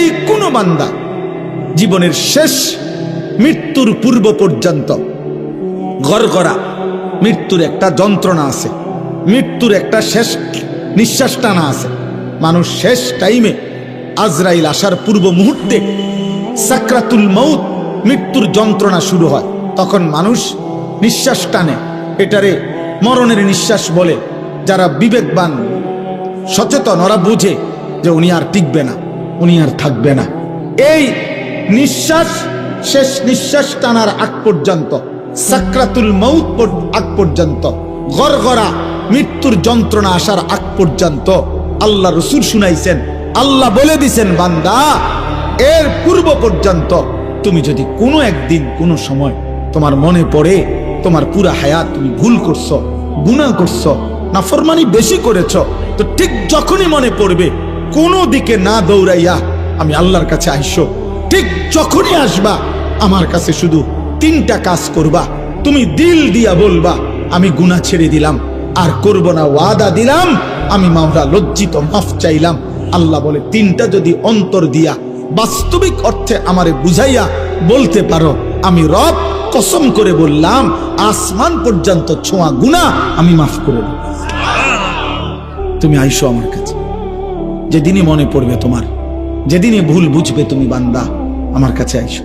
যেই কোনো বান্দা জীবনের শেষ মৃত্যুর পূর্ব পর্যন্ত গড়গড়া মৃত্যুর একটা যন্ত্রণা আছে, মৃত্যুর একটা শেষ নিঃশ্বাস টানা আছে। মানুষ শেষ টাইমে আজরাইল আসার পূর্ব মুহূর্তে সাকরাতুল মউত মৃত্যুর যন্ত্রণা শুরু হয়, তখন মানুষ নিঃশ্বাস টানে। এটারে মরণের নিঃশ্বাস বলে। যারা বিবেকবান সচেতন ওরা বুঝে যে উনি আর টিকবে না, উনি আর থাকবে না। এই নিঃশ্বাস শেষ নিঃশ্বাস টানার আগ পর্যন্ত, সাকরাতুল মউত আগ পর্যন্ত, গড়গড়া মৃত্যুর যন্ত্রণা আসার আগ পর্যন্ত আল্লাহ রাসূল শুনাইছেন, আল্লাহ বলে দিছেন, বান্দা এর পূর্ব পর্যন্ত তুমি যদি কোনো একদিন কোনো সময় তোমার মনে পড়ে তোমার পুরা হায়াত তুমি ভুল করছো, গুনাহ করছো, নাফরমানি বেশি করেছো, তো ঠিক যখনই মনে পড়বে কোনো দিকে না দৌড়াইয়া আমি আল্লাহর কাছে আইসো। ঠিক যখনই আসবা আমার কাছে শুধু তিনটা কাজ করবা। তুমি দিল দিয়া বলবা আমি গুনাহ ছেড়ে দিলাম, আর করব না, ওয়াদা দিলাম, আমি মাওলা লজ্জিত, মাফ চাইলাম। আল্লাহ বলে তিনটা যদি অন্তর দিয়া বাস্তবিক অর্থে আমারে বুঝাইয়া বলতে পারো, আমি রব কসম করে বললাম আসমান পর্যন্ত ছোঁয়া গুনাহ আমি মাফ করে দেব। তুমি আইসো আমার কাছে, যেদিনই মনে পড়বে তোমার, যেদিনই ভুল বুঝবে তুমি বান্দা আমার কাছে আইসো।